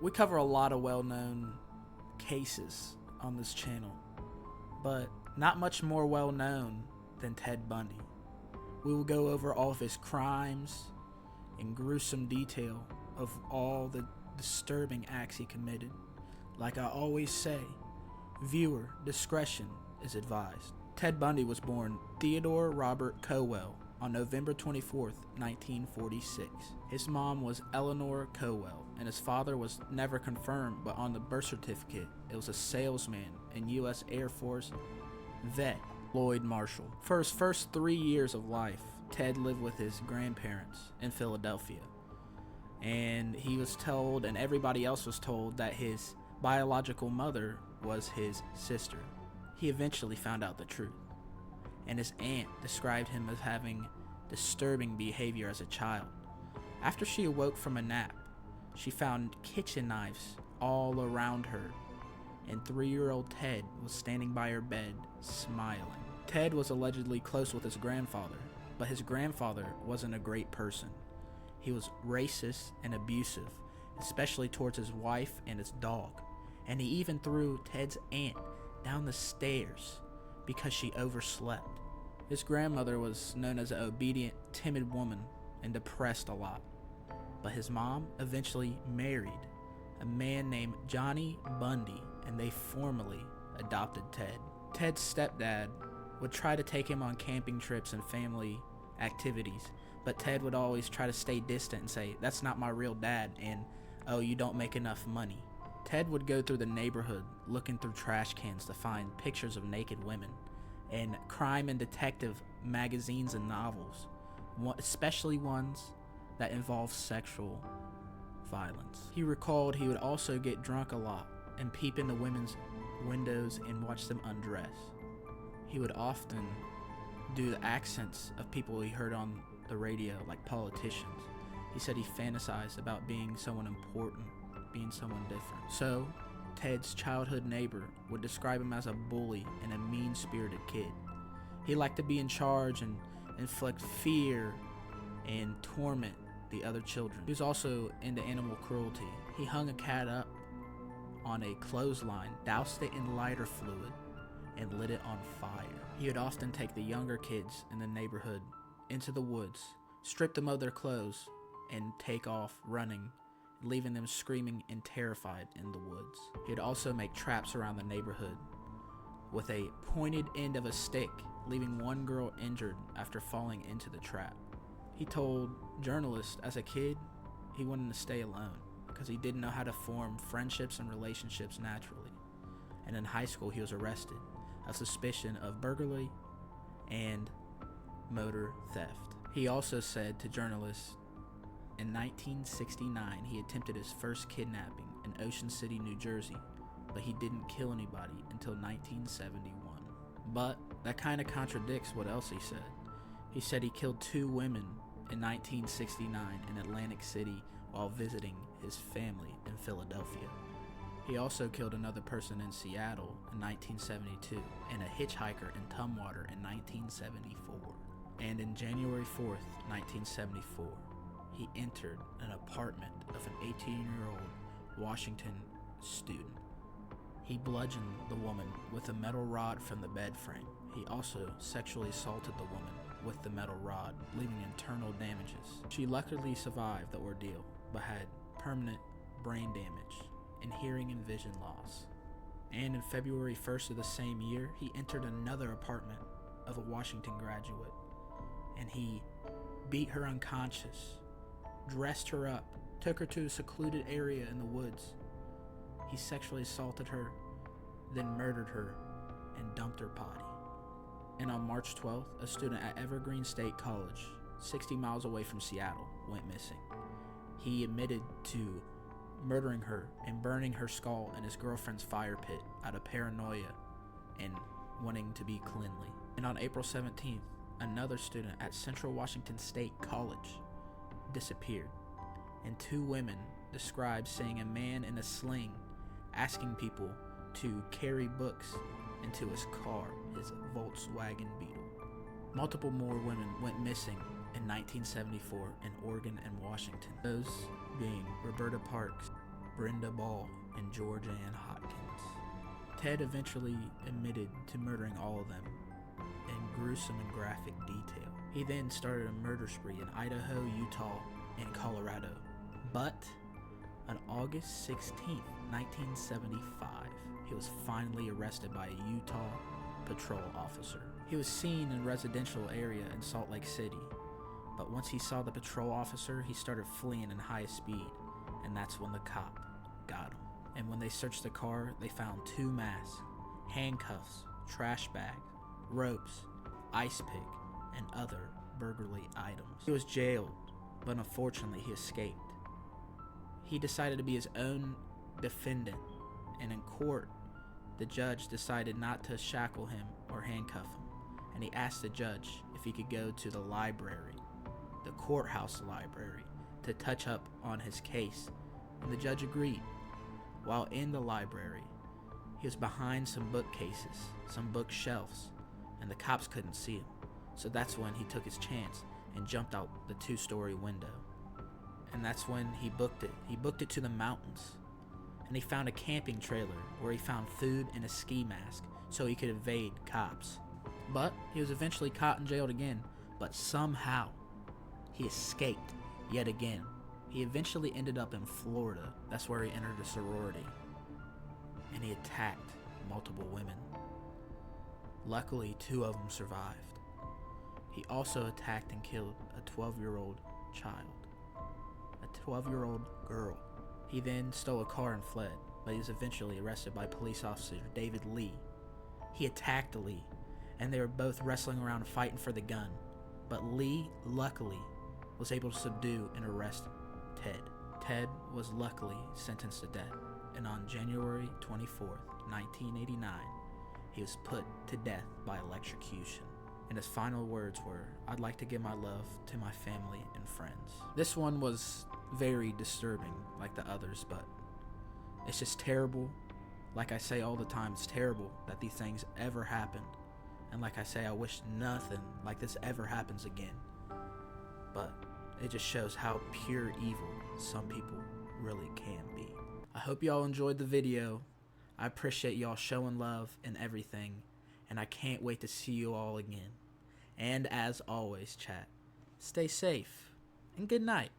We cover a lot of well-known cases on this channel, but not much more well-known than Ted Bundy. We will go over all of his crimes in gruesome detail of all the disturbing acts he committed. Like I always say, viewer discretion is advised. Ted Bundy was born Theodore Robert Cowell on November 24th, 1946. His mom was Eleanor Cowell, and his father was never confirmed, but on the birth certificate, it was a salesman and U.S. Air Force vet, Lloyd Marshall. For his first 3 years of life, Ted lived with his grandparents in Philadelphia. And he was told, and everybody else was told, that his biological mother was his sister. He eventually found out the truth, and his aunt described him as having disturbing behavior as a child. After she awoke from a nap, she found kitchen knives all around her, and 3-year-old Ted was standing by her bed, smiling. Ted was allegedly close with his grandfather, but his grandfather wasn't a great person. He was racist and abusive, especially towards his wife and his dog, and he even threw Ted's aunt down the stairs because she overslept. His grandmother was known as an obedient, timid woman and depressed a lot, but his mom eventually married a man named Johnny Bundy, and they formally adopted Ted. Ted's stepdad would try to take him on camping trips and family activities, but Ted would always try to stay distant and say, "That's not my real dad," and "Oh, you don't make enough money." Ted would go through the neighborhood looking through trash cans to find pictures of naked women and crime and detective magazines and novels, especially ones that involve sexual violence. He recalled he would also get drunk a lot and peep into women's windows and watch them undress. He would often do the accents of people he heard on the radio, like politicians. He said he fantasized about being someone important, being someone different. So, Ted's childhood neighbor would describe him as a bully and a mean-spirited kid. He liked to be in charge and inflict fear and torment the other children. He was also into animal cruelty. He hung a cat up on a clothesline, doused it in lighter fluid, and lit it on fire. He would often take the younger kids in the neighborhood into the woods, strip them of their clothes, and take off running, leaving them screaming and terrified in the woods. He'd also make traps around the neighborhood with a pointed end of a stick, leaving one girl injured after falling into the trap. He told journalists as a kid he wanted to stay alone because he didn't know how to form friendships and relationships naturally. And in high school he was arrested of suspicion of burglary and motor theft. He also said to journalists in 1969 he attempted his first kidnapping in Ocean City, New Jersey, but he didn't kill anybody until 1971. But that kind of contradicts what else he said. He said he killed 2 women in 1969 in Atlantic City while visiting his family in Philadelphia. He also killed another person in Seattle in 1972 and a hitchhiker in Tumwater in 1974. And in January 4th, 1974, he entered an apartment of an 18-year-old Washington student. He bludgeoned the woman with a metal rod from the bed frame. He also sexually assaulted the woman with the metal rod, leaving internal damages. She luckily survived the ordeal, but had permanent brain damage and hearing and vision loss. And in February 1st of the same year, he entered another apartment of a Washington graduate, and he beat her unconscious, dressed her up, took her to a secluded area in the woods. He sexually assaulted her, then murdered her and dumped her body. And on March 12th, a student at Evergreen State College, 60 miles away from Seattle, went missing. He admitted to murdering her and burning her skull in his girlfriend's fire pit out of paranoia and wanting to be cleanly. And on April 17th, another student at Central Washington State College disappeared, and 2 women described seeing a man in a sling asking people to carry books into his car, his Volkswagen Beetle. Multiple more women went missing in 1974 in Oregon and Washington, those being Roberta Parks, Brenda Ball, and George Ann Hopkins. Ted eventually admitted to murdering all of them in gruesome and graphic detail. He then started a murder spree in Idaho, Utah, and Colorado. But on August 16, 1975, he was finally arrested by a Utah patrol officer. He was seen in a residential area in Salt Lake City, but once he saw the patrol officer, he started fleeing in high speed, and that's when the cop got him. And when they searched the car, they found 2 masks, handcuffs, trash bag, ropes, ice pick, and other burglary items. He was jailed, but unfortunately he escaped. He decided to be his own defendant, and in court, the judge decided not to shackle him or handcuff him, and he asked the judge if he could go to the library, the courthouse library, to touch up on his case, and the judge agreed. While in the library, he was behind some bookcases, some bookshelves, and the cops couldn't see him. So that's when he took his chance and jumped out the 2-story window. And that's when he booked it. He booked it to the mountains. And he found a camping trailer where he found food and a ski mask so he could evade cops. But he was eventually caught and jailed again. But somehow, he escaped yet again. He eventually ended up in Florida. That's where he entered a sorority. And he attacked multiple women. Luckily, 2 of them survived. He also attacked and killed a 12-year-old child. A 12-year-old girl. He then stole a car and fled, but he was eventually arrested by police officer David Lee. He attacked Lee, and they were both wrestling around fighting for the gun. But Lee, luckily, was able to subdue and arrest Ted. Ted was luckily sentenced to death, and on January 24th, 1989, he was put to death by electrocution. And his final words were, "I'd like to give my love to my family and friends." This one was very disturbing, like the others, but it's just terrible. Like I say all the time, it's terrible that these things ever happened. And like I say, I wish nothing like this ever happens again. But it just shows how pure evil some people really can be. I hope y'all enjoyed the video. I appreciate y'all showing love and everything, and I can't wait to see you all again. And as always, chat, stay safe and good night.